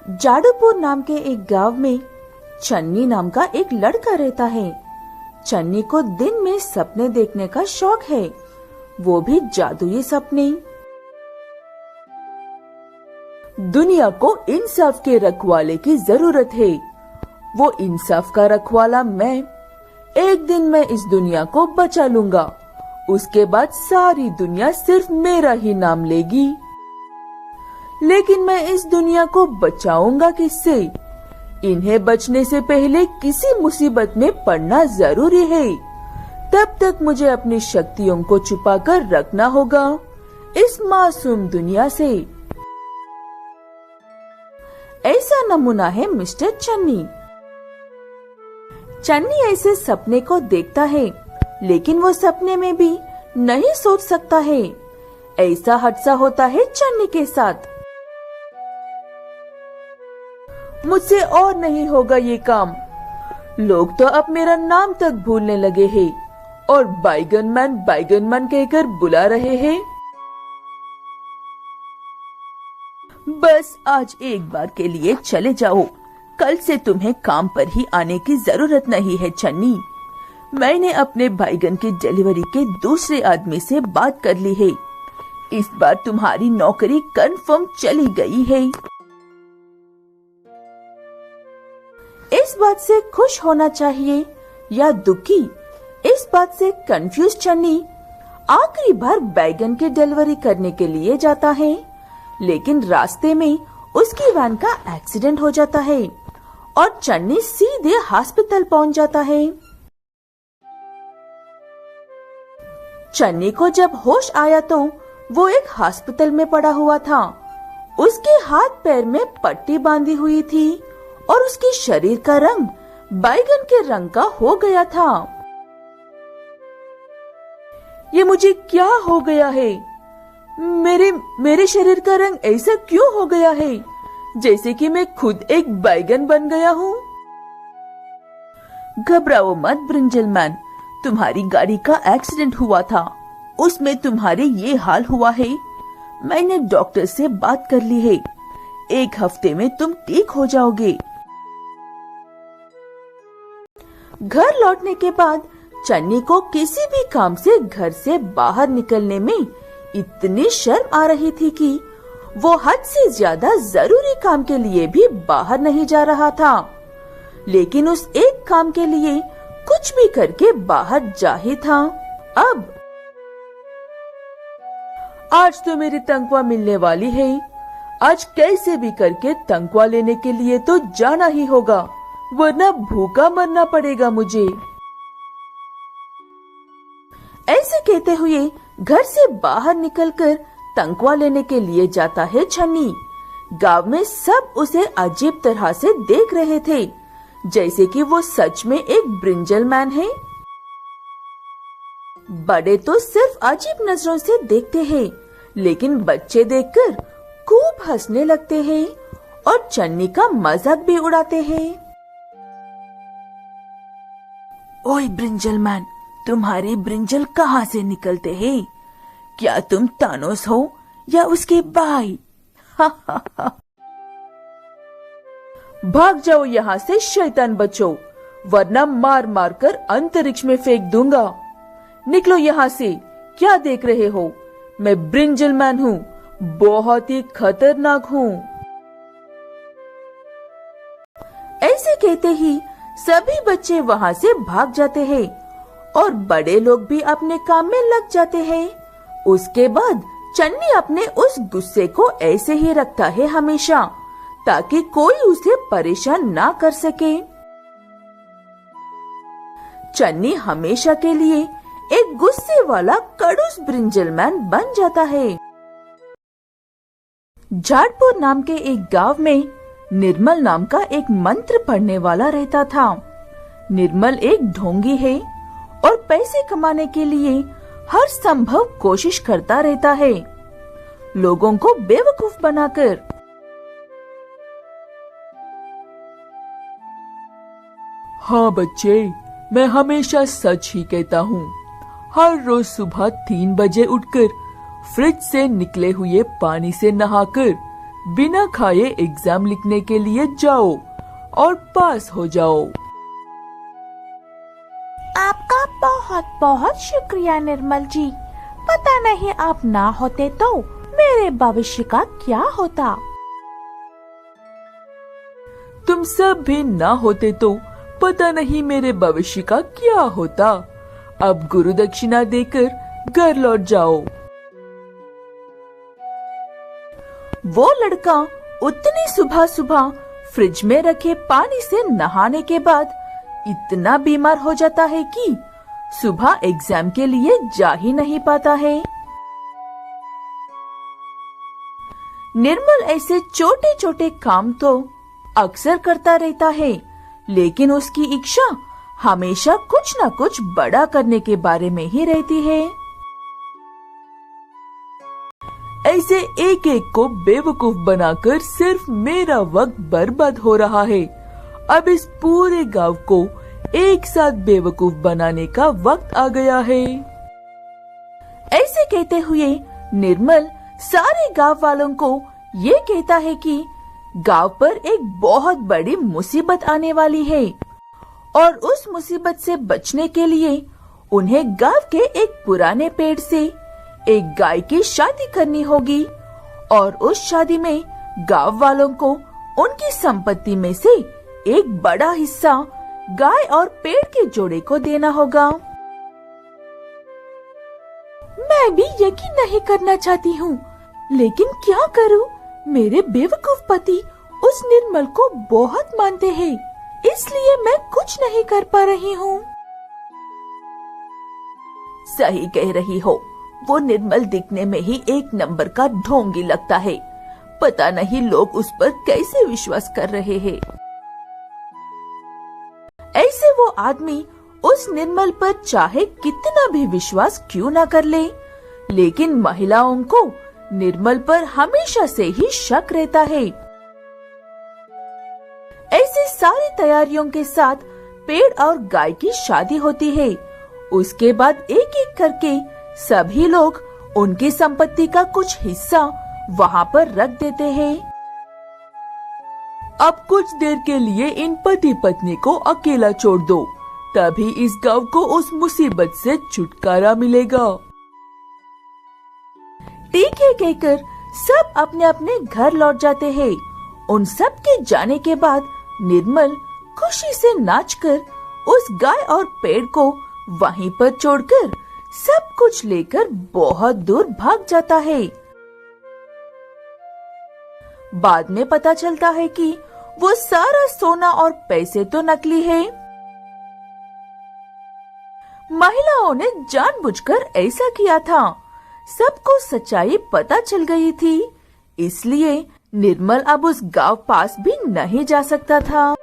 जादूपुर नाम के एक गांव में चन्नी नाम का एक लड़का रहता है। चन्नी को दिन में सपने देखने का शौक है, वो भी जादुई सपने। दुनिया को इंसाफ के रखवाले की जरूरत है, वो इंसाफ का रखवाला मैं। एक दिन मैं इस दुनिया को बचा लूंगा, उसके बाद सारी दुनिया सिर्फ मेरा ही नाम लेगी। लेकिन मैं इस दुनिया को बचाऊंगा किससे? इन्हें बचने से पहले किसी मुसीबत में पड़ना जरूरी है। तब तक मुझे अपनी शक्तियों को छुपाकर रखना होगा इस मासूम दुनिया से। ऐसा नमूना है मिस्टर चन्नी। चन्नी ऐसे सपने को देखता है, लेकिन वो सपने में भी नहीं सोच सकता है। ऐसा हादसा होता है चन्नी के साथ। मुझसे और नहीं होगा ये काम। लोग तो अब मेरा नाम तक भूलने लगे हैं और बैगन मैन कहकर बुला रहे हैं। बस आज एक बार के लिए चले जाओ, कल से तुम्हें काम पर ही आने की जरूरत नहीं है चन्नी। मैंने अपने बैगन की डिलीवरी के दूसरे आदमी से बात कर ली है। इस बार तुम्हारी नौकरी कंफर्म चली गई है। इस बात से खुश होना चाहिए या दुखी, इस बात से कंफ्यूज चन्नी आखिरी बार बैगन की डिलीवरी करने के लिए जाता है, लेकिन रास्ते में उसकी वैन का एक्सीडेंट हो जाता है और चन्नी सीधे हॉस्पिटल पहुंच जाता है। चन्नी को जब होश आया तो वो एक हॉस्पिटल में पड़ा हुआ था। उसके हाथ पैर में पट्टी बांधी हुई थी और उसके शरीर का रंग बैगन के रंग का हो गया था। ये मुझे क्या हो गया है? मेरे शरीर का रंग ऐसा क्यों हो गया है, जैसे कि मैं खुद एक बैगन बन गया हूँ। घबराओ मत ब्रिंजल मैन, तुम्हारी गाड़ी का एक्सीडेंट हुआ था, उसमें तुम्हारे ये हाल हुआ है। मैंने डॉक्टर से बात कर ली है, 1 हफ्ते में तुम ठीक हो जाओगे। घर लौटने के बाद चन्नी को किसी भी काम से घर से बाहर निकलने में इतनी शर्म आ रही थी कि वो हद से ज्यादा जरूरी काम के लिए भी बाहर नहीं जा रहा था। लेकिन उस एक काम के लिए कुछ भी करके बाहर जा ही था। अब आज तो मेरी तनख्वाह मिलने वाली है, आज कैसे भी करके तनख्वाह लेने के लिए तो जाना ही होगा, वरना भूखा मरना पड़ेगा मुझे। ऐसे कहते हुए घर से बाहर निकलकर तनख्वाह लेने के लिए जाता है चन्नी। गांव में सब उसे अजीब तरह से देख रहे थे, जैसे कि वो सच में एक ब्रिंजल मैन है। बड़े तो सिर्फ अजीब नजरों से देखते हैं, लेकिन बच्चे देखकर खूब हंसने लगते हैं और चन्नी का मजाक भी उड़ाते हैं। ओए ब्रिंजल मैन, तुम्हारे ब्रिंजल कहाँ से निकलते हैं? क्या तुम तानोस हो या उसके भाई? भाग जाओ यहाँ से शैतान बच्चों, वरना मार मार कर अंतरिक्ष में फेंक दूंगा। निकलो यहाँ से, क्या देख रहे हो? मैं ब्रिंजल मैन हूँ, बहुत ही खतरनाक हूँ। ऐसे कहते ही सभी बच्चे वहाँ से भाग जाते हैं और बड़े लोग भी अपने काम में लग जाते हैं। उसके बाद चन्नी अपने उस गुस्से को ऐसे ही रखता है हमेशा, ताकि कोई उसे परेशान ना कर सके। चन्नी हमेशा के लिए एक गुस्से वाला खड़ूस ब्रिंजल मैन बन जाता है। जादपुर नाम के एक गांव में निर्मल नाम का एक मंत्र पढ़ने वाला रहता था। निर्मल एक ढोंगी है और पैसे कमाने के लिए हर संभव कोशिश करता रहता है, लोगों को बेवकूफ बनाकर। हाँ बच्चे, मैं हमेशा सच ही कहता हूँ। हर रोज सुबह 3 बजे उठकर फ्रिज से निकले हुए पानी से नहाकर बिना खाए एग्जाम लिखने के लिए जाओ और पास हो जाओ। आपका बहुत बहुत शुक्रिया निर्मल जी। पता नहीं आप ना होते तो मेरे भविष्य का क्या होता। तुम सब भी ना होते तो पता नहीं मेरे भविष्य का क्या होता। अब गुरु दक्षिणा देकर घर लौट जाओ। वो लड़का उतनी सुबह सुबह फ्रिज में रखे पानी से नहाने के बाद इतना बीमार हो जाता है कि सुबह एग्जाम के लिए जा ही नहीं पाता है। निर्मल ऐसे छोटे छोटे काम तो अक्सर करता रहता है, लेकिन उसकी इच्छा हमेशा कुछ न कुछ बड़ा करने के बारे में ही रहती है। ऐसे एक एक को बेवकूफ बनाकर सिर्फ मेरा वक्त बर्बाद हो रहा है। अब इस पूरे गांव को एक साथ बेवकूफ बनाने का वक्त आ गया है। ऐसे कहते हुए निर्मल सारे गांव वालों को ये कहता है कि गांव पर एक बहुत बड़ी मुसीबत आने वाली है और उस मुसीबत से बचने के लिए उन्हें गांव के एक पुराने पेड़ से एक गाय की शादी करनी होगी और उस शादी में गांव वालों को उनकी संपत्ति में से एक बड़ा हिस्सा गाय और पेड़ के जोड़े को देना होगा। मैं भी यकीन नहीं करना चाहती हूँ, लेकिन क्या करूँ? मेरे बेवकूफ पति उस निर्मल को बहुत मानते हैं, इसलिए मैं कुछ नहीं कर पा रही हूँ। सही कह रही हो, वो निर्मल दिखने में ही एक नंबर का ढोंगी लगता है। पता नहीं लोग उस पर कैसे विश्वास कर रहे हैं। ऐसे वो आदमी उस निर्मल पर चाहे कितना भी विश्वास क्यों ना कर ले, लेकिन महिलाओं को निर्मल पर हमेशा से ही शक रहता है। ऐसे सारी तैयारियों के साथ पेड़ और गाय की शादी होती है। उसके बाद एक एक करके सभी लोग उनकी संपत्ति का कुछ हिस्सा वहाँ पर रख देते हैं। अब कुछ देर के लिए इन पति पत्नी को अकेला छोड़ दो, तभी इस गांव को उस मुसीबत से छुटकारा मिलेगा। ठीक है कहकर सब अपने अपने घर लौट जाते हैं। उन सब के जाने के बाद निर्मल खुशी से नाचकर उस गाय और पेड़ को वहीं पर छोड़कर सब कुछ लेकर बहुत दूर भाग जाता है। बाद में पता चलता है कि वो सारा सोना और पैसे तो नकली है। महिलाओं ने जानबूझकर ऐसा किया था। सबको सच्चाई पता चल गई थी, इसलिए निर्मल अब उस गांव पास भी नहीं जा सकता था।